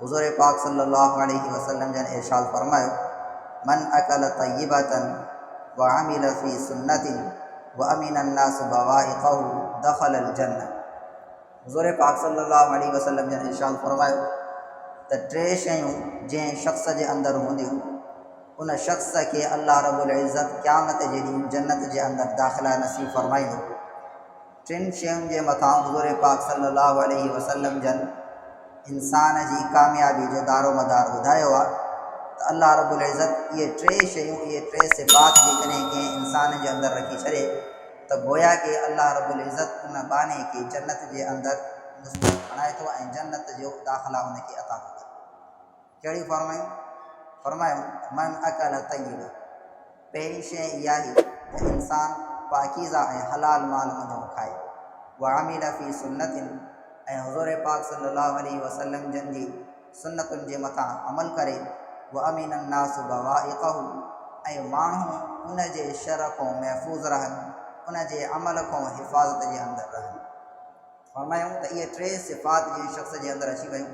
हुज़ूर पाक सल्लल्लाहु अलैहि वसल्लम जन इरशाद फरमायो, मन अकल तय्यबतन व अमिल फ़ी सुन्नतिन व अमिन अन्नास बवाइक़हु दखलल जन्नह। हुज़ूर पाक सल्लल्लाहु अलैहि वसल्लम जन इरशाद फरमायो त टे शयूं जंहिं शख़्स जे अंदरि हूंदियूं उन शख़्स के अल्लाह रब्बुल इज़्ज़त क़यामत जे ॾींहुं जन्नत जे अंदरि दाख़िला नसीब फरमाईंदो। टिन शयुनि जे मथां हुज़ूर पाक सल्लल्लाहु अलैहि वसल्लम जन इंसान जी कामयाबी जो दारो मदार ॿुधायो आहे त अल्लाह रब्बुल इज़्ज़त इहे टे शयूं, इहे टे सिफ़ात जेकॾहिं कंहिं इंसान जे अंदरि रखी छॾे त गोया के अल्लाह रब्बुल इज़्ज़त उन बाने खे जन्नत जे अंदरि मुस्तक़िल बणाए थो ऐं जन्नत जो दाख़िला उनखे अता थो करे। कहिड़ी फरमायूं? फरमायूं मन अकल तय्यब। पहिरीं शइ इहा ई त इंसान पाकीज़ा ऐं हलाल माल मञो खाए। व अमिल फ़ी सुन्नतिन, ऐं हुज़ूर पाक सल्लल्लाहु अलैहि वसल्लम जन जी सुन्नतुनि जे मथां अमल करे। व अमिन अन्नास बवाइक़हु, ऐं माण्हू उन जे शर खां महफ़ूज़ रहनि, उन जे अमल खां हिफ़ाज़त जे अंदरि रहनि। फरमायूं त इहे टे सिफ़ात जंहिं शख़्स जे अंदरि अची वियूं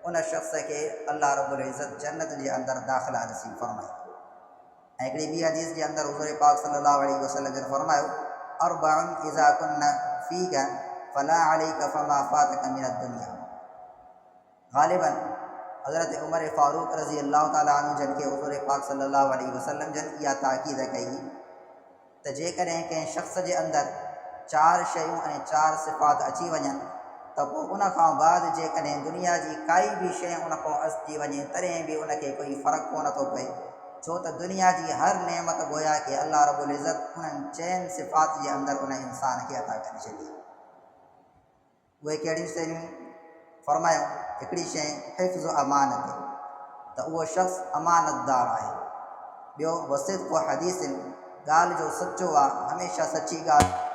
उन शख़्स खे अल्लाह रब्बुल इज़्ज़त जन्नत जे अंदरि दाख़िला नसीब फरमाए। ऐं हिकिड़ी ॿी हदीस जे अंदरि हुज़ूर पाक सल्लल्लाहु अलैहि वसल्लम जन फरमायो, अर्बउन इज़ा कुन्न फ़ीक फ़ला अलैका फ़मा फ़ातक मिनद दुनिया। ग़ालिबन हज़रत उमर फ़ारूक रज़ी अल्लाह ताला अन्हु जन खे हुज़ूर पाक सल्लल्लाहु अलैहि वसल्लम जन इहा ताक़ीद कई त जेकॾहिं कंहिं शख़्स जे अंदरि चार शयूं ऐं चार सिफ़ात अची वञनि त पोइ उन खां बाद जेकॾहिं दुनिया जी काई बि शइ उन खां अचिजी वञे तॾहिं बि उनखे कोई फ़र्क़ु कोन थो पए, छो त दुनिया जी हर नेमत गोया के अल्लाह रब्बुल इज़्ज़त उन्हनि चइनि सिफ़ात जे अंदरि उन इंसान खे अता करे छॾी। उहे कहिड़ियूं शयूं? फरमायूं हिकिड़ी शइ हिफ़्ज़ अमानत, त उहो शख़्स अमानतदार आहे। ॿियो वसित व हदीसिन, ॻाल्हि जो सचो आहे, हमेशह सची ॻाल्हि।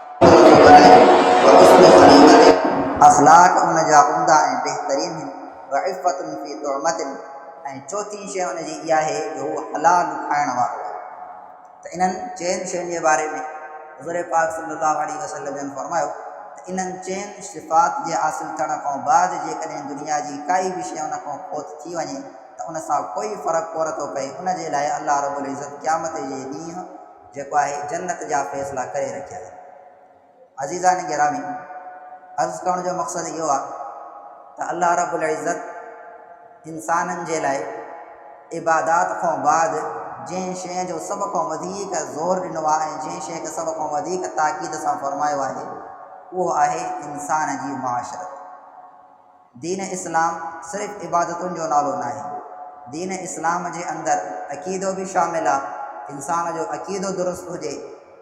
अख़लाक उन जा उम्दा ऐं बहितरीन आहिनि। व इफ़तुन फ़ी तुअमतिन, ऐं चौथीं शइ उन जी इहा आहे जो उहो हलाल खाइण वारो आहे। त इन्हनि चइनि शयुनि जे बारे में हुज़ूर पाक सल्लल्लाहु अलैहि वसल्लम जन फरमायो त इन्हनि चइनि सिफ़ात जे हासिल थियण खां बाद जेकॾहिं दुनिया जी काई बि शइ उन खां फ़ौत थी वञे त उन सां कोई फ़र्क़ु कोन थो पए। उन जे लाइ अल्लाह रब्बुल इज़्ज़त क़यामत जे ॾींहुं जेको आहे जन्नत जा फ़ैसिला करे रखिया आहिनि। अज़ीज़ान गिरामी, अर्ज़ु करण जो मक़सदु इहो आहे त अल्लाह रब्बुल इज़्ज़त इंसाननि जे लाइ इबादात खां बाद जंहिं शइ जो सभ खां वधीक ज़ोर ॾिनो आहे ऐं जंहिं शइ खे सभ खां वधीक ताक़ीद सां फ़रमायो आहे उहो आहे इंसान जी मुआशरत। दीन इस्लाम सिर्फ़ु इबादतुनि जो नालो न आहे। दीन इस्लाम जे अंदरि अक़ीदो बि शामिल आहे। इंसान जो अक़ीदो दुरुस्त हुजे,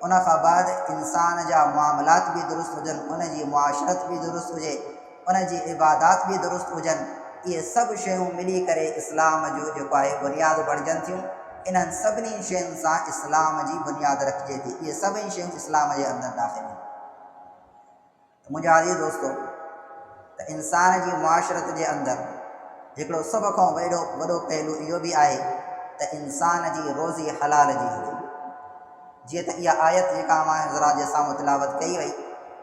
उन खां बाद इंसान जा मामलात बि दुरुस्त हुजनि, उन जी मुआशरत बि दुरुस्त हुजे, उन जी इबादात बि दुरुस्त हुजनि। इहे सभु शयूं मिली करे इस्लाम जो जेको आहे बुनियादु बणिजनि थियूं। इन्हनि सभिनी शयुनि सां इस्लाम जी बुनियादु रखिजे थी। इहे सभई शयूं इस्लाम जे अंदरि दाख़िल आहिनि। त मुंहिंजा अज़ीज़ दोस्तो, त इंसान जी मुआशरत जे अंदरि हिकिड़ो सभ खां वॾो पहलू इहो बि आहे त इंसान जी रोज़ी हलाल जी हुजे। जीअं त इहा आयत जेका मां हज़रात जे साम्हूं तिलावत कई वई,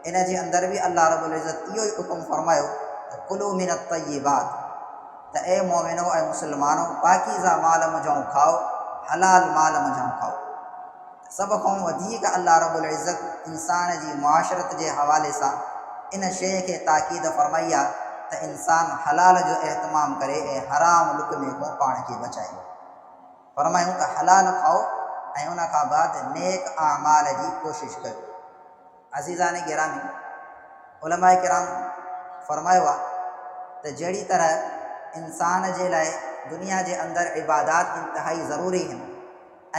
इन जे अंदरि बि अल्लाह रब्बुल इज़्ज़त इहो ई हुकुम फरमायो त कुलू मिनत तय्यिबात, त ए मोमिनो ऐं मुस्लमानो पाकीज़ा माल मुंहिंजो खाओ, हलाल माल मुंहिंजो खाओ। सभ खां वधीक अल्लाह रब्बुल इज़्ज़त इंसान जी मुआशरत जे हवाले सां इन शइ खे ताक़ीद फरमाई आहे त इंसान हलाल जो एहतमाम करे ऐं हराम लुक़मे खां पाण खे बचाए। फरमायूं त हलाल खाओ ऐं उन खां बाद नेक आमाल जी कोशिशि कयो। अज़ीज़ान गिरामी, उलमाए किराम फरमायो आहे त जहिड़ी तरह इंसान जे लाइ दुनिया जे अंदरि इबादात इंतिहाई ज़रूरी आहिनि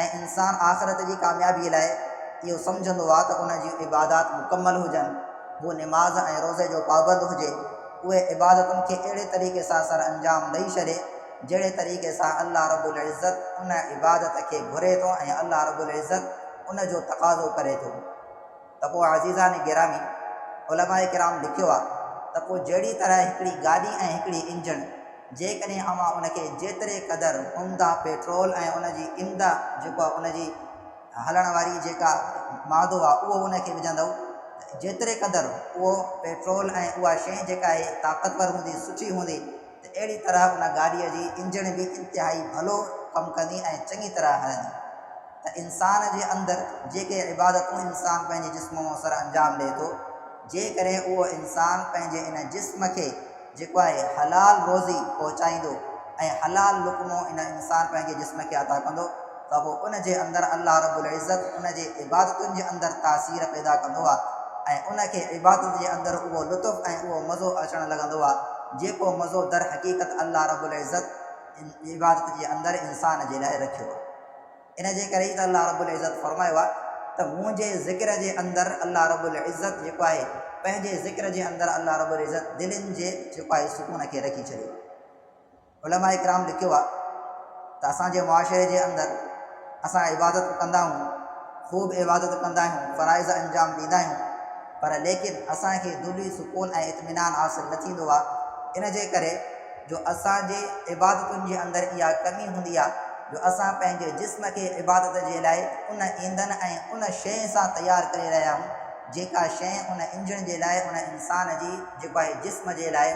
ऐं इंसान आख़िरत जी कामयाबी लाइ इहो सम्झंदो आहे त उन जी इबादात मुकमल हुजनि, हू निमाज़ ऐं रोज़े जो पाबंद हुजे, उहे इबादतुनि खे अहिड़े तरीक़े सां सर अंजाम ॾेई छॾे जहिड़े तरीक़े सां अल्लाह रब्बुल इज़्ज़त उन इबादत खे घुरे थो ऐं अल्लाह रब्बुल इज़्ज़त उन जो तक़ाज़ो करे थो। त पोइ अज़ीज़ान गिरामी, उलमाए किराम लिखियो आहे त पोइ जहिड़ी तरह हिकिड़ी गाॾी ऐं हिकिड़ी इंजन, जेकॾहिं अवां उनखे जेतिरे क़दुरु उम्दा पेट्रोल ऐं उन जी इम्दा जेको आहे उन जी हलण वारी जेका मादो आहे उहो उनखे विझंदव, जेतिरे क़दुरु उहो पेट्रोल ऐं उहा शइ जेका आहे ताक़तवर हूंदी, सुठी हूंदी, त अहिड़ी तरह उन गाॾीअ जी इंजण बि इंतिहाई भलो कमु कंदी ऐं चङी तरह हलंदी। त इंसान जे अंदरि जेके इबादतूं इंसान पंहिंजे जिस्म मूं सर अंजाम ॾिए थो, जेकॾहिं उहो इंसान पंहिंजे इन जिस्म खे जेको आहे हलाल रोज़ी पहुचाईंदो ऐं हलाल लुक़मो इन इंसान पंहिंजे जिस्म खे अता कंदो, त पोइ उन जे अंदरि अल्लाह रब्बुल इज़्ज़त उन जे इबादतुनि जे अंदरि तासीर पैदा कंदो आहे ऐं उनखे इबादत जे अंदरि उहो लुत्फ़ ऐं उहो मज़ो अचणु लॻंदो आहे जेको मज़ो दर हक़ीक़त अल्लाह रब्बुल इज़्ज़त इबादत जे अंदरि इंसान जे लाइ रखियो आहे। इन जे करे ई त अल्लाह रब्बुल इज़्ज़त फरमायो आहे त मुंहिंजे ज़िक्र जे अंदरि अल्लाह रब्बुल इज़्ज़त जेको आहे पंहिंजे ज़िक्र जे अंदरि अल्लाह रब्बुल इज़्ज़त दिलनि जे जेको आहे सुकून खे रखी छॾियो। उलमा इकराम लिखियो आहे त असांजे मुआशरे जे अंदरि असां इबादत कंदा आहियूं, ख़ूब इबादत कंदा आहियूं, फ़राइज़ अंजाम ॾींदा आहियूं, पर लेकिन असांखे दिली सुकून ऐं इत्मीनान हासिलु न थींदो आहे। इन जे करे जो असांजे इबादतुनि जे अंदरि इहा कमी हूंदी आहे जो असां पंहिंजे जिस्म खे इबादत जे लाइ उन ईंधन ऐं उन शइ सां तयारु करे रहिया आहियूं जेका शइ उन इंजण जे लाइ उन इंसान जी जेको आहे जिस्म जे लाइ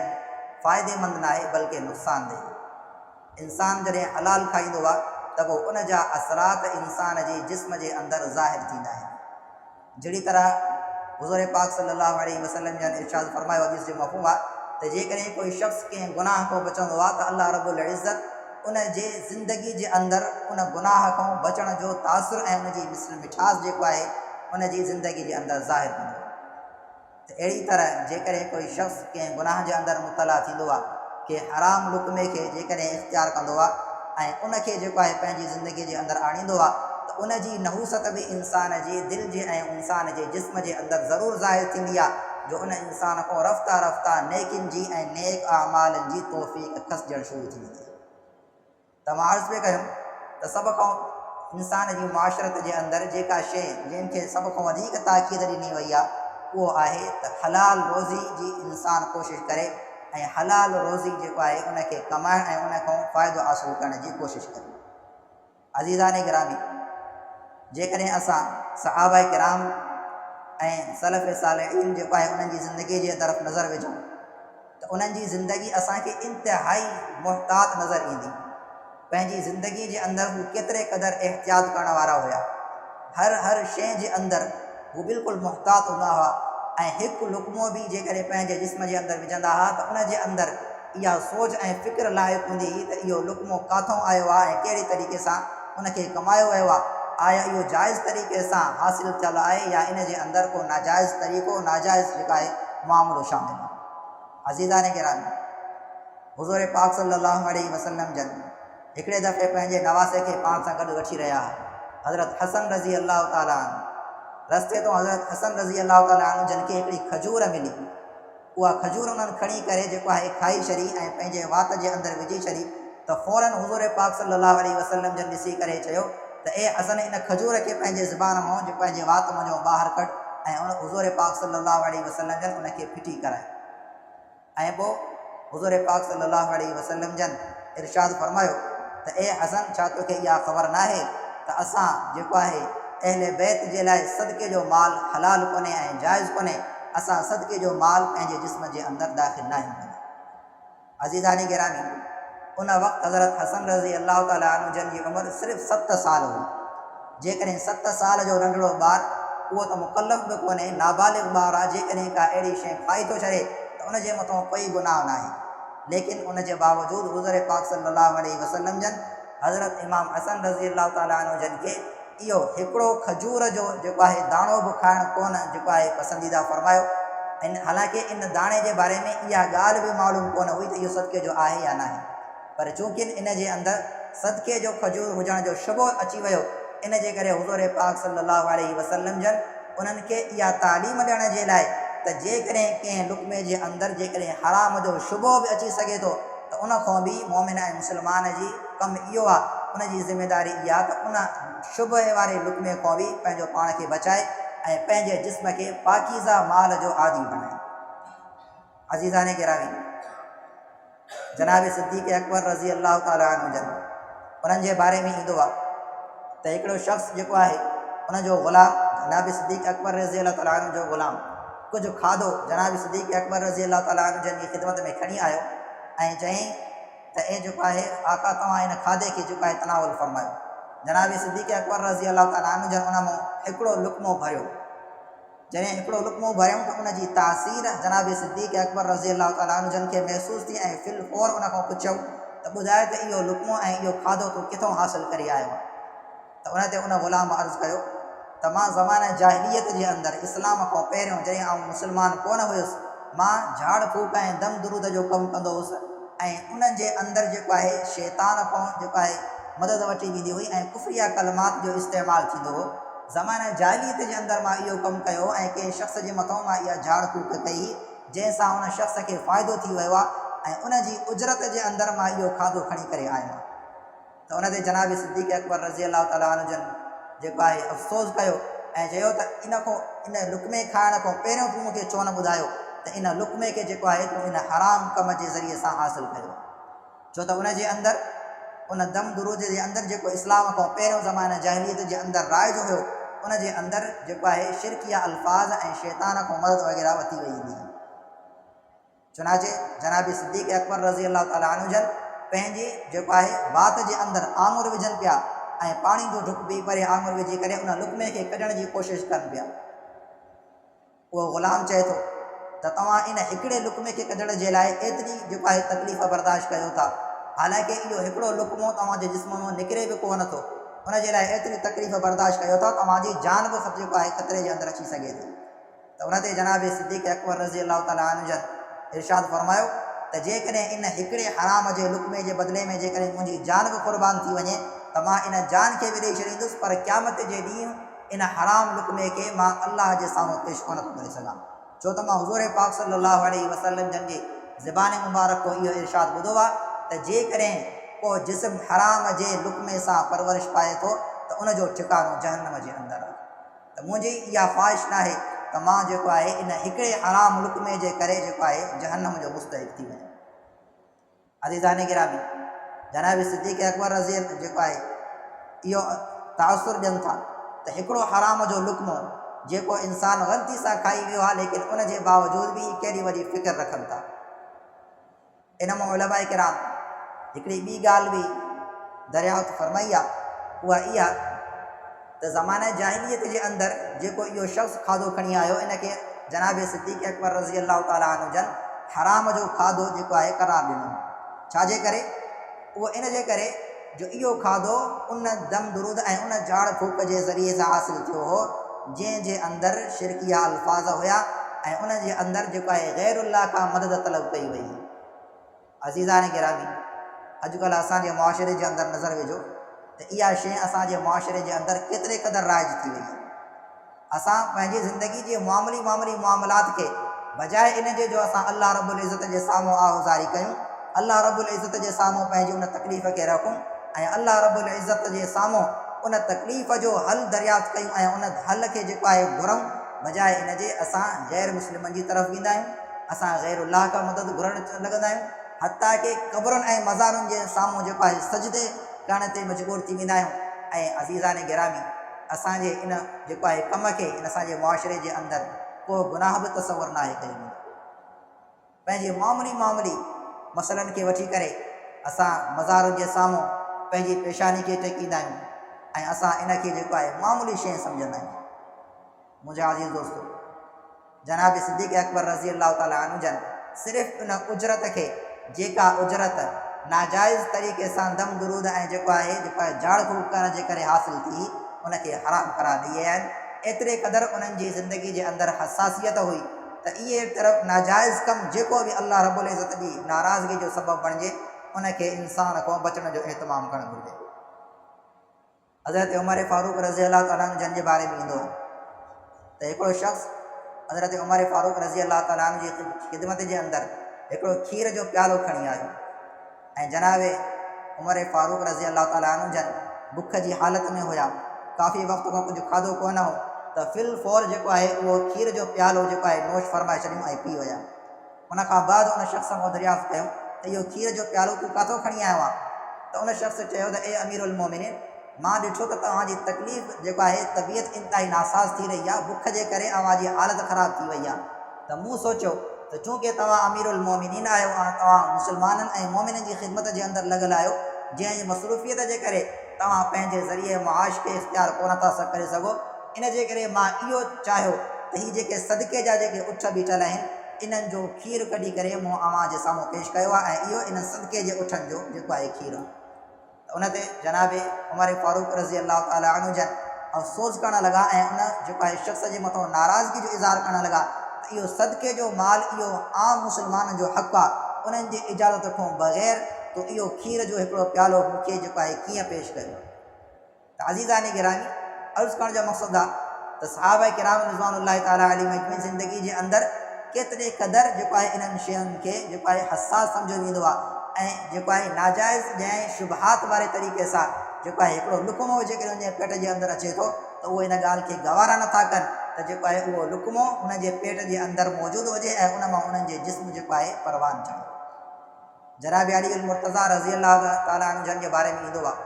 फ़ाइदेमंद न आहे बल्कि नुक़सानदेह। इंसान जॾहिं हलाल खाईंदो आहे त पोइ उन जा असरात इंसान जे जिस्म जे अंदरि ज़ाहिर थींदा आहिनि। जहिड़ी तरह हुज़ूर पाक सल्लल्लाहु अलैहि वसल्लम जन इरशाद फरमायो हदीस जो मफ़हूम आहे त जेकॾहिं कोई शख़्स कंहिं गुनाह खां बचंदो आहे त अल्लाह रब्बुल इज़्ज़त उन जे ज़िंदगी जे अंदरि उन गुनाह खां बचण जो तासुर ऐं उन जी मिठास जेको आहे उन जी ज़िंदगी जे अंदरि ज़ाहिर कंदो आहे। त अहिड़ी तरह जेकॾहिं कोई शख़्स कंहिं गुनाह जे अंदरि मुब्तला थींदो आहे, के हराम लुक़मे खे जेकॾहिं इख़्तियार कंदो आहे ऐं उनखे जेको आहे पंहिंजी ज़िंदगी जे अंदरि आणींदो आहे त उन जी नहूसत बि इंसान जे दिलि जे ऐं इंसान जे जिस्म जे अंदरि ज़रूरु ज़ाहिर थींदी आहे जो उन इंसान खां रफ़्ता रफ़्ता नेकिन जी ऐं नेक अमालनि जी तौफ़ीक़ खसिजणु शुरू थी वेंदी। त मां अर्ज़ु पियो कयुमि त सभ खां इंसान जी मुआशरत जे अंदरि जेका शइ जंहिंखे सभ खां वधीक ताक़ीद ॾिनी वई आहे उहो आहे त हलाल रोज़ी जी इंसान कोशिशि करे ऐं हलाल रोज़ी जेको आहे उनखे कमाइण ऐं उन खां फ़ाइदो हासिलु करण जी कोशिशि करे। अज़ीज़ान गिरामी, जेकॾहिं असां सहाबा किराम ऐं सलफ़ सालिहीन जेको आहे उन्हनि जी ज़िंदगी जे तरफ़ नज़र विझूं त उन्हनि जी ज़िंदगी असांखे इंतिहाई मुहतात नज़र ईंदी। पंहिंजी ज़िंदगी जे अंदरि हू केतिरे क़दुरु एहतियात करण वारा हुआ। हर शइ जे अंदरि हू बिल्कुलु मुहतात हूंदा हुआ ऐं हिकु लुक़मो बि जेकॾहिं पंहिंजे जिस्म जे अंदरि विझंदा हुआ त उन जे अंदरि इहा सोच ऐं फ़िक्र लाइक़ु हूंदी हुई त इहो लुक़मो किथां आयो आहे ऐं कहिड़े तरीक़े सां उनखे कमायो वियो आहे, आया इहो जाइज़ तरीक़े सां हासिलु थियलु आहे या इन जे अंदरि को नाजाइज़ तरीक़ो नाजाइज़ जेका आहे मामिलो शामिलु आहे। अज़ीज़ान गिरामी, हुज़ूर पाक सल्लल्लाहु अलैहि वसल्लम जन हिकिड़े दफ़े पंहिंजे नवासे खे पाण सां गॾु वठी रहिया हज़रत हसन रज़ी अल्लाह ताला अन्हु। रस्ते तो हज़रत हसन रज़ी अल्लाह ताला अन्हु जन खे हिकिड़ी खजूर मिली। उहा खजूर उन्हनि खणी करे जेको आहे खाई छॾी ऐं पंहिंजे वात जे अंदरि विझी छॾी त फ़ौरन हुज़ूर पाक सल्लल्लाहु अलैहि वसल्लम जन ॾिसी करे चयो त ए हसन इन खजूर खे पंहिंजे ज़ुबान मां जो पंहिंजे वात मां जो ॿाहिरि कढ ऐं उन हुज़ूर पाक सल्लल्लाहु अलैहि वसल्लम जन उनखे फिटी कराए। ऐं पोइ हुज़ूर पाक सल्लल्लाहु अलैहि वसल्लम जन इरशाद फरमायो त ए हसन छा तोखे इहा ख़बर नाहे त असां जेको आहे अहले बैत जे लाइ सदके जो माल हलाल कोन्हे ऐं जाइज़ कोन्हे, असां सदके जो माल पंहिंजे जिस्म जे अंदरि दाख़िल न आहियूं कंदा। अज़ीज़ानी गिरामी, उन वक़्तु हज़रत हसन रज़ी अल्लाह ताला अन्हु जन जी उमिरि सिर्फ़ु 7 साल हुई। जेकॾहिं 7 साल जो नंढड़ो ॿारु, उहो त मुकल्लफ़ बि कोन्हे, नाबालिग़ ॿारु आहे, जेकॾहिं का अहिड़ी शइ खाई थो छॾे त उनजे मथां कोई गुनाह न आहे। लेकिन उन जे बावजूदि हुज़ूर पाक सल्लल्लाहु अलैहि वसल्लम जन हज़रत इमाम हसन रज़ी अल्लाह ताला अन्हु जन खे इहो हिकिड़ो खजूर जो जेको आहे दाणो बि खाइणु कोन जेको आहे पसंदीदा फरमायो। हालांकि इन दाणे जे बारे में इहा ॻाल्हि बि मालूम कोन हुई त इहो सदके जो आहे या न आहे, पर चूंकि इन जे अंदरि सदके जो खजूर हुजण जो शुबो अची वियो, इन जे करे हुज़ूर पाक सल्लल्लाहु अलैहि वसल्लम जन उन्हनि खे इहा तालीम ॾियण जे लाइ त जेकॾहिं कंहिं लुक़मे जे अंदरि जेकॾहिं हराम जो शुबो बि अची सघे थो त उन खां बि मोमिन ऐं मुस्लमान जी कमु इहो आहे, उन जी ज़िमेदारी इहा त उन शुबे वारे लुक़मे खां बि पंहिंजो पाण खे बचाए ऐं पंहिंजे जिस्म खे पाकीज़ा माल जो आदी बणाए। अज़ीज़ान गिरामी, जनाब सिद्दीक़ अकबर रज़ी अल्लाह ताला अन्हु जन उन्हनि जे बारे में ईंदो आहे त हिकिड़ो शख़्स जेको आहे उनजो ग़ुलाम जनाब सिद्दीक़ अकबर रज़ी अल्लाह ताला अन्हु जो ग़ुलाम कुझु खाधो जनाब सिद्दीक़ अकबर रज़ी अल्लाह ताला अन्हु जन जी ख़िदमत में खणी आयो ऐं चयईं त ए जेको आहे आका तव्हां इन खाधे खे जेको आहे तनावुल फरमायो। जनाब सिद्दीक़ अकबर रज़ी अलाह ताला अन्हु जन उन मां हिकिड़ो लुक़्मो भरियो। जॾहिं हिकिड़ो लुक़्मो भरियऊं त उन जी तासीर जनाब सिद्दीक़ अकबर रज़ी अलाह ताला अन्हु जन खे महसूसु थी ऐं फिल फौर उन खां पुछऊं त ॿुधाए त इहो लुक़्मो ऐं इहो खाधो तूं किथां हासिलु करे आयो आहे? त उन ते उन ग़ुलाम अर्ज़ु कयो त मां ज़माने जाहिलियत जे अंदरि इस्लाम खां पहिरियों जॾहिं आउं मुस्लमान कोन हुयुसि मां झाड़ फूक ऐं दम दुरूद जो कमु कंदो हुउसि ऐं उन्हनि जे अंदरि जेको आहे शैतान खां जेको आहे मदद वठी वेंदी हुई ऐं कुफरिया कलमात जो इस्तेमालु थींदो हो। ज़माने जाहिलियत जे अंदरि मां इहो कमु कयो ऐं कंहिं शख़्स जे मथां मां इहा झाड़ फूक कई जंहिंसां उन शख़्स खे फ़ाइदो थी वियो आहे ऐं उन जी उजरत जे अंदरि मां इहो खाधो खणी करे आयो आहियां। त उन ते जनाब सिद्दीक़ अकबर रज़ी अलाह ताला अन्हु जन जेको आहे अफ़सोस कयो ऐं चयो त इन लुक़्मे खाइण खां पहिरियों तूं मूंखे छो न ॿुधायो त इन लुक़्मे खे जेको आहे तूं इन हराम कम जे ज़रिए सां हासिलु कयो। छो त उन जे अंदरि उन दम दुरूद जे अंदरि जेको इस्लाम खां पहिरियों ज़माने जाहिलियत जे अंदरि राइज हुयो उन जे अंदरि जेको आहे शिरकिया अल्फाज़ ऐं शैतान खां मदद वग़ैरह वठी वई हूंदी। चुनाचे जनाब सिद्दीक़ अकबर रज़ी अलाह ताला अन्हु जन पंहिंजी जेको आहे बात जे अंदरि आङुर विझनि पिया ऐं पाणी जो ढुक पी परे आङुर विझी करे उन लुक़्मे खे कढण जी कोशिशि कनि पिया। उहो ग़ुलाम चए थो त तव्हां इन हिकिड़े लुक़्मे खे कढण जे लाइ एतिरी जेको आहे तकलीफ़ बर्दाश्त कयो था, हालांकि इहो हिकिड़ो लुक़्मो तव्हांजे जिस्म मां निकिरे बि कोन थो, उन जे लाइ एतिरी तकलीफ़ बर्दाश्त कयो था तव्हांजी जान बि जेको आहे ख़तरे जे अंदरि अची सघे थी। त उन ते जनाब सिद्दीक़ अकबर रज़ी अलाह ताला अन्हु जन इरशाद फरमायो त जेकॾहिं इन हिकिड़े हराम जे लुक़्मे जे बदिले में जेकॾहिं मुंहिंजी जान बि क़ुर्बान थी वञे त मां इन जान खे बि ॾेई छॾींदुसि, पर क़यामत जे ॾींहुं इन हराम लुक़्मे खे मां अल्लाह जे साम्हूं पेश कोन थो करे सघां। छो त मां हुज़ूर पाक सल्लल्लाहु अलैहि वसल्लम जन जी ज़बान मुबारक को इहो इरशाद ॿुधो आहे त जेकॾहिं को जिस्म हराम जे लुक़्मे सां परवरिश पाए थो त उनजो ठिकानो जहन्नम जे अंदरि आहे। त मुंहिंजी इहा ख़्वाहिश न आहे त मां जेको आहे इन हिकिड़े हराम लुक़्मे जे करे जेको आहे जहन्नम जो मुस्तहिक़ थी वञे। अज़ीज़ान गिरामी, जनाब सिद्दीक़ अकबर रज़ी जेको आहे इहो तासुर ॾियनि था त हिकिड़ो हराम जो लुक़्मो जेको इंसानु ग़लती सां खाई वियो आहे लेकिन उन जे बावजूद बि केॾी वॾी फ़िक्र रखनि था। इन मां उलमा किराम हिकिड़ी ॿी ॻाल्हि बि दरियाफ़्त फरमाई आहे, उहा इहा त ज़माने जाहिलियत जे अंदरि जेको इहो शख़्स खाधो खणी आयो इनखे जनाब सिद्दीक़ अकबर रज़ी अलाह ताला अन्हु जन हराम जो खाधो जेको आहे करार ॾिनो। छाजे करे? उहो इन जे करे जो इहो खाधो उन दम दुरूद ऐं उन झाड़ फूक जे ज़रिए सां हासिलु थियो हो जंहिंजे अंदरि शिरकिया अल्फाज़ हुया ऐं उन जे अंदरि जेको आहे ग़ैरुल्लाह खां मदद तलब कई वई। अज़ीज़ान गिरामी, अॼुकल्ह असांजे मुआशिरे जे अंदरि नज़र विझो त इहा शइ असांजे मुआशिरे जे अंदरि केतिरे क़दुरु राइज थी वई आहे। असां पंहिंजी ज़िंदगी जे मामूली मामलात खे बजाए इन जे जो असां अल्लाह रब्बुल इज़्ज़त जे साम्हूं आहुज़ारी कयूं, अल्लाह रब्बुल इज़्ज़त जे साम्हूं पंहिंजी उन तकलीफ़ खे रखूं ऐं अल्लाह रब्बुल इज़्ज़त जे साम्हूं उन तकलीफ़ जो हल दरियाफ़्त कयूं ऐं उन हल खे जेको आहे घुरूं, बजाए इन जे असां ग़ैर मुस्लिमनि जी तरफ़ वेंदा आहियूं, असां ग़ैरुल्लाह खां मदद घुरणु लॻंदा आहियूं, हता कि क़बरुनि ऐं मज़ारुनि जे साम्हूं जेको आहे सजदे करण ते मजबूर थी वेंदा आहियूं। ऐं अज़ीज़ान गिरामी, असांजे इन जेको आहे कम खे इन असांजे मुआशिरे जे अंदरि को गुनाह बि तसवुरु न आहे कयो वेंदो। पंहिंजे मामूली मसइलनि खे वठी करे असां मज़ारुनि जे साम्हूं पंहिंजी पेशानी खे टेकींदा आहियूं ऐं असां इन खे जेको आहे मामूली शइ सम्झंदा आहियूं। मुंहिंजा अज़ीज़ दोस्तो, जनाब सिद्दीक़ अकबर रज़ी अलाह ताला अन्हु जन सिर्फ़ु उन उजरत खे जेका उजरत नाजाइज़ तरीक़े सां दम दुरूद ऐं जेको आहे झाड़ फूक करण जे करे हासिलु थी उनखे हराम करार ॾी आहिनि। एतिरे क़दुरु उन्हनि जी ज़िंदगी जे अंदरि हसासियत हुई त इहे तरफ़ नाजाइज़ कमु जेको बि अल्लाह रब्बुल इज़्ज़त जी नाराज़गी जो सबबु बणिजे उनखे इंसान खां बचण जो एहतमाम करणु घुरिजे। हज़रत उमर फारूक रज़ी अलाह ताला अन्हु जन जे बारे में ईंदो आहे त हिकिड़ो शख़्स हज़रत उमर फारूक रज़ी अलाह ताला अन्हु जी ख़िदमत जे अंदरि हिकिड़ो खीर जो प्यालो खणी आयो ऐं जनाब उमर फारूक रज़ी अलाह ताला अन्हु जन बुख जी हालत में हुया, काफ़ी वक़्त खां कुझु खाधो कोन हो त फिल फौर जेको आहे उहो खीर जो प्यालो जेको आहे नोश फरमाए छॾियो ऐं पी विया। उन खां बाद उन शख़्स खां दरियाफ़्त कयूं त इहो खीर जो प्यालो तूं किथां खणी आयो आहे? त उन शख़्स चयो त ए अमीरुल मोमिनीन, मां ॾिठो त तव्हांजी तकलीफ़ जेको आहे तबियत इंतिहाई नासाज़ थी रही आहे, बुख जे करे अव्हांजी हालत ख़राब थी वई आहे, त मूं सोचियो त चूंकि तव्हां अमीरुल मोमिनीन आहियो ऐं तव्हां मुस्लमाननि ऐं मोमिननि जी ख़िदमत जे अंदरि लॻल आहियो, जंहिं मसरूफ़ियत जे करे तव्हां पंहिंजे ज़रिए मुआश खे इख़्तियार कोन था करे सघो, इन जे करे मां इहो चाहियो त हीअ जेके सदके जा जेके उठ बीठल आहिनि इन्हनि जो खीरु कढी करे मूं अव्हां जे साम्हूं पेश कयो आहे ऐं इहो इन्हनि सदके जे उठनि जो जेको आहे खीरु आहे। त उन ते जनाब उमर फारूक रज़ी अल्लाह ताला अन्हु जन अफ़सोस करणु लॻा ऐं उन जेको आहे शख़्स जे मथां नाराज़गी जो इज़हार करणु लॻा त इहो सदके जो माल इहो आम मुस्लमाननि जो हक़ु आहे, उन्हनि जी इजाज़त खां बग़ैर तो इहो खीर जो हिकिड़ो प्यालो मूंखे जेको आहे कीअं पेश कयो। त अज़ीज़ानी गिरामी, अर्ज़ु करण जो मक़सदु आहे त सहाबा किराम रिज़वानुल्लाहि ताला अलैहिम अजमईन ज़िंदगी जे अंदरि केतिरे क़दुरु जेको आहे इन्हनि शयुनि खे जेको आहे हसास सम्झो वेंदो आहे ऐं जेको आहे नाजाइज़ जंहिं शुबहात वारे तरीक़े सां जेको आहे हिकिड़ो लुकमो जेकॾहिं उन जे पेट जे अंदरि अचे थो त उहे इन ॻाल्हि खे गवारा नथा कनि त जेको आहे उहो लुकमो उन जे पेट जे अंदरि मौजूदु हुजे ऐं उन मां उन्हनि जे जिस्म जेको आहे परवान चढ़े। जनाब अली अल मुर्तज़ा रज़ी अल्लाह ताला अन्हु जन जे बारे में ईंदो आहे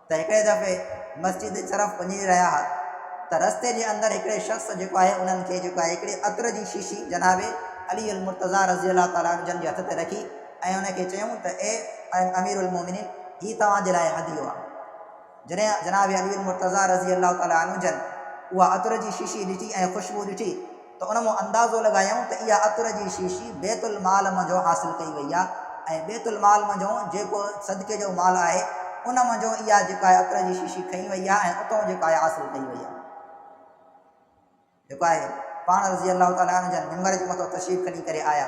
त हिकिड़े दफ़े मस्जिद तरफ़ वञी रहिया हुआ त रस्ते जे अंदरि हिकिड़े शख़्स जेको आहे उन्हनि खे जेको आहे हिकिड़े अतर जी शीशी जनाब अली अल मुर्तज़ा रज़ी अल्लाह ताला अन्हु जन जे हथ ते रखी ऐं उनखे चयूं त ए अमीरुल मोमिनीन हीअ तव्हांजे लाइ हदियो आहे। जॾहिं जनाब अली अल मुर्तज़ा रज़ी अल्लाह ताला अन्हु जन उहा अतर जी शीशी ॾिठी ऐं ख़ुशबू ॾिठी त उन मां अंदाज़ो लॻायूं त इहा अतर जी शीशी बैतुल माल मंझो हासिलु कई वई आहे ऐं बैतुल माल मंझो जेको सदके जो माल आहे उन मंझो इहा जेका आहे अतर जी शीशी खई वई आहे ऐं उतां जेका आहे हासिलु कई वई आहे। जेको आहे पाण रज़ी अल्लाह ताला अन्हु जन मिंबर जे मथां तशरीफ़ खणी करे आया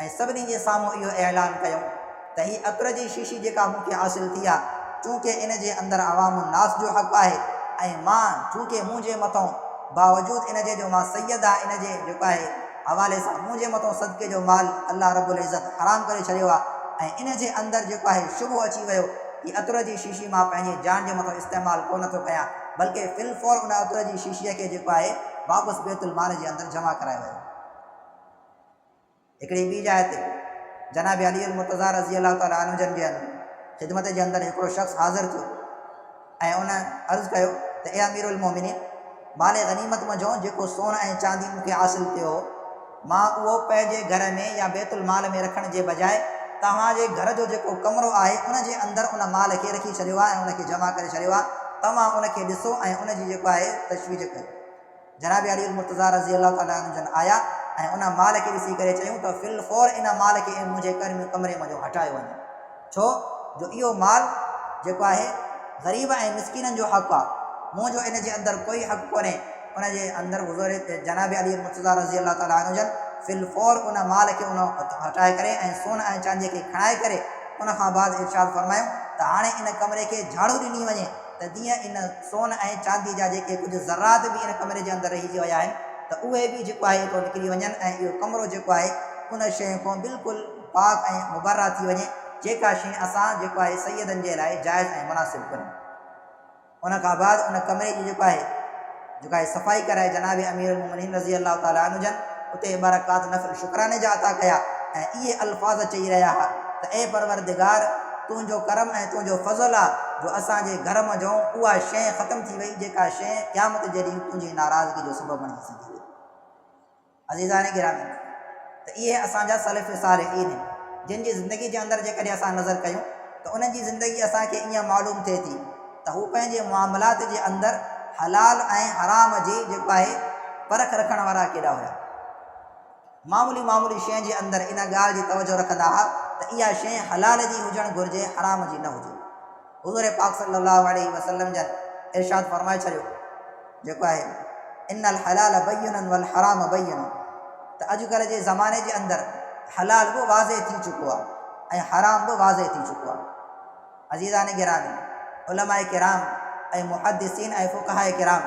ऐं सभिनी जे साम्हूं इहो ऐलान कयूं त हीअ अतर जी शीशी जेका मूंखे हासिलु थी आहे चूंकि इन जे अंदरि अवाम नास जो हक़ु आहे ऐं मां चूंकि मुंहिंजे मथां बावजूदि इन जे जो मां सैयद आहे इन जे जेको आहे हवाले सां मुंहिंजे मथां सदके जो माल अल्लाह रब्बुल इज़्ज़त हराम करे छॾियो आहे ऐं इन जे अंदरि जेको आहे शुबो अची वियो कि अतर जी शीशी मां पंहिंजे जान जे मथां इस्तेमालु कोन थो कयां बल्कि फिलफौर उन अतर जी शीशीअ खे जेको आहे वापसि बैतुल माल जे अंदरि जमा कराए वियो। हिकिड़ी ॿी जाइ ते जनाब अली अल मुर्तज़ा रज़ी अल्लाह ताला अन्हु जन जे ख़िदमत जे अंदरि हिकिड़ो शख़्स हाज़िर थियो ऐं उन अर्ज़ु कयो त ए अमीरुल मोमिनीन माल गनीमत मंझो जेको सोन ऐं चांदी मूंखे हासिलु थियो मां उहो पंहिंजे घर में या बैतुल माल में रखण जे बजाए तव्हांजे घर जो जेको कमिरो आहे उन जे अंदरि उन माल खे रखी छॾियो आहे ऐं उनखे जमा करे छॾियो आहे, तव्हां उनखे ॾिसो ऐं उनजी जेको आहे तशवीज कयो। जनाब अली अल मुर्तज़ा रज़ी अल्लाह ताला अन्हु जन आया ऐं उन माल खे ॾिसी करे चयूं त फिलफौर इन माल खे मुंहिंजे कमरे मंझो हटायो वञे, छो जो इहो माल जेको आहे ग़रीब ऐं मिसकीननि जो हक़ु आहे, मुंहिंजो इन जे अंदरि कोई हक़ु कोन्हे। उन जे अंदरि हुज़ूर जनाब अली मुर्तज़ा रज़ी अल्लाह ताला अन्हु जन फिलफौर उन माल खे उन हटाए करे ऐं सोन ऐं चांदीअ खे खणाए करे उन खां बाद इरशाद फरमायूं त हाणे इन कमरे खे झाड़ू ॾिनी वञे त जीअं इन सोन ऐं चांदी जा जेके कुझु ज़रात बि इन कमरे जे अंदरि रहिजी विया आहिनि त उहे बि जेको आहे हितां निकिरी वञनि ऐं इहो कमिरो जेको आहे उन शइ खां बिल्कुलु पाक ऐं मुबर्रा थी वञे जेका शइ असां जेको आहे सैयदनि जे लाइ जाइज़ ऐं मुनासिबु कयूं। उन खां बाद उन कमरे जी जेको आहे सफ़ाई कराए जनाब अमीरुल मोमिनीन रज़ी अल्लाह ताला अन्हु जन उते बरक़ात नफ़ल शुक्राने जा अता कया ऐं इहे अल्फाज़ चई रहिया हुआ त ए परवरदिगार तुंहिंजो करम ऐं तुंहिंजो फज़ल आहे जो असांजे घर मंझो उहा शइ ख़तमु थी वई जेका शइ क़यामत जे ॾींहुं तुंहिंजी नाराज़गी जो सबबु बणी सघे। अज़ीज़ान गिरामी, त इहे असांजा सलफ़ सालिहीन जिन जी ज़िंदगी जे अंदरि जेकॾहिं असां नज़र कयूं त उन्हनि जी ज़िंदगी असांखे ईअं मालूम थिए थी त हू पंहिंजे मामलात जे अंदरि हलाल ऐं हराम जी जेको आहे परख रखण वारा केॾा हुआ। मामूली शइ जे अंदरि इन ॻाल्हि जी तवजो रखंदा हुआ त इहा शइ हलाल जी हुजणु घुरिजे, हराम जी न हुजे। हुज़ूर पाक सल्लल्लाहु अलैहि वसल्लम जन इरशाद फरमाए छॾियो जेको आहे इन्नल हलाल बय्यिनुन वल हराम बय्यिनुन, त अॼुकल्ह जे ज़माने जे अंदरि हलाल बि वाज़े थी चुको आहे ऐं हराम बि वाज़े थी चुको आहे। अज़ीज़ान गिरामी, उलमाए किराम ऐं मुहद्दिसीन ऐं फ़ुक़हा किराम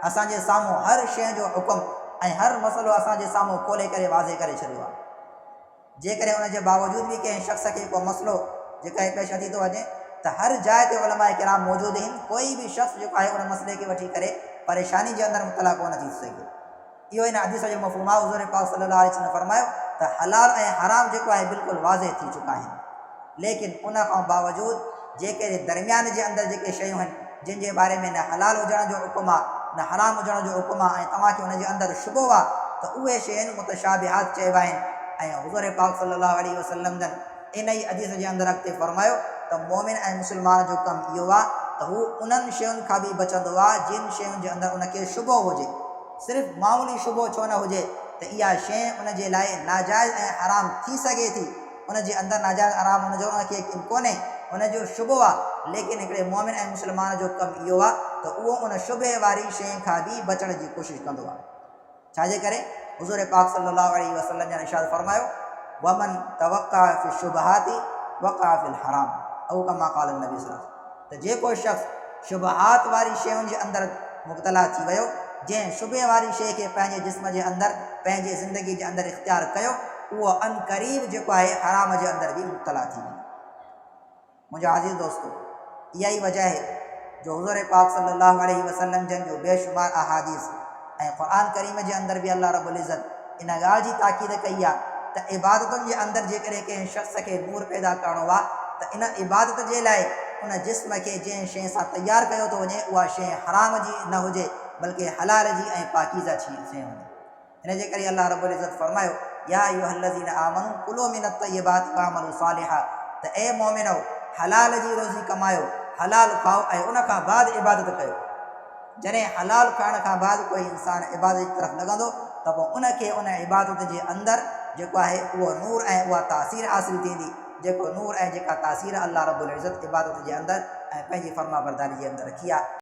असांजे साम्हूं हर शइ जो हुकुम ऐं हर मसइलो असांजे साम्हूं खोले करे वाज़े करे छॾियो आहे। जेकॾहिं उन जे बावजूदि बि कंहिं शख़्स खे को मसइलो जेका पेश अची थो वञे त हर जाइ ते उलमाए किराम मौजूदु आहिनि, कोई बि शख़्स जेको आहे उन मसइले खे वठी करे परेशानी जे अंदरि मुबतला कोन थी सघे। इहो इन हदीस जो मफ़हूम आहे। हुज़ूर पाक सल्लल्लाहु अलैहि वसल्लम फरमायो त हलाल ऐं हराम जेको आहे बिल्कुलु वाज़े थी चुका आहिनि, लेकिन उन खां बावजूदि जेके दरमियान जे अंदरि जेके शयूं आहिनि जिन जे बारे में न हलाल हुजण जो हुकुम आहे न हराम हुजण जो हुकुम आहे ऐं तव्हांखे उन जे अंदरि शुबो आहे त उहे शयूं मुतशाबिहात चइबा आहिनि। ऐं हुज़ूर पाक सल्लल्लाहु अलैहि वसल्लम जन इन ई हदीस जे अंदरि अॻिते फरमायो त मोमिन ऐं मुस्लमान जो कमु इहो आहे त हू उन्हनि शयुनि खां बि बचंदो आहे जिन शयुनि जे अंदरि उनखे शुबो हुजे। सिर्फ़ु मामूली शुबो छो न हुजे त इहा शइ उन जे लाइ नाजाइज़ ऐं हराम थी सघे थी, उन जे अंदरि नाजाइज़ हराम हुनजो उनखे यकीन कोन्हे, उनजो शुबो आहे। लेकिन हिकिड़े मोमिन ऐं मुस्लमान जो कमु इहो आहे त उहो उन शुबे वारी शइ खां बि बचण जी कोशिशि कंदो आहे। छाजे करे हुज़ूर पाक सल्लल्लाहु अलैहि वसल्लम जन इरशाद फरमायो वमन तवक्का फि शुबहाति वक़ा फिल हराम औ कमा क़ाल नबी सल्लल्लाहु अलैहि वसल्लम। त जेको शख़्स शुबहात वारी शयुनि जे अंदरि मुब्तला थी वियो, जंहिं शुबे वारी शइ खे पंहिंजे जिस्म जे अंदरि पंहिंजे ज़िंदगी जे अंदरि इख़्तियार कयो, उहो अन क़रीब जेको आहे हराम जे अंदरि बि मुब्तला थी वियो। मुंहिंजा अज़ीज़ दोस्तो, इहा ई वजह आहे जो हुज़ूर पाक सल्लल्लाहु अलैहि वसल्लम जन जो बेशुमार अहादीस ऐं क़ुरान करीम जे अंदरि बि अल्लाह रब्बुल इज़्ज़त इन ॻाल्हि जी ताक़ीद कई आहे त इबादतुनि जे अंदरि जेकॾहिं कंहिं शख़्स खे नूर पैदा करिणो आहे त इन इबादत जे लाइ उन जिस्म खे जंहिं शइ सां तयारु कयो थो वञे उहा शइ हराम जी न हुजे बल्कि हलाल जी ऐं पाकीज़ा शइ हुजे। इन जे करे अल्लाह रब्बुल इज़्ज़त फरमायो या अय्युहल्लज़ीना आमनू कुलू मिनत तय्यिबाति वअमलू सालिहा, त ए मोमिनो हलाल जी रोज़ी कमायो, हलाल खाओ ऐं उन खां बाद इबादत कयो। जॾहिं हलाल खाइण खां बाद कोई इंसान इबादत जी तरफ़ लॻंदो त पोइ उनखे उन इबादत जे अंदरि जेको आहे उहो नूर ऐं उहा तासीर हासिलु थींदी, जेको नूर ऐं जेका तासीर अल्लाह रब्बुल इज़्ज़त इबादत जे अंदरि ऐं पंहिंजी फर्मा बरदारी जे अंदरि रखी आहे।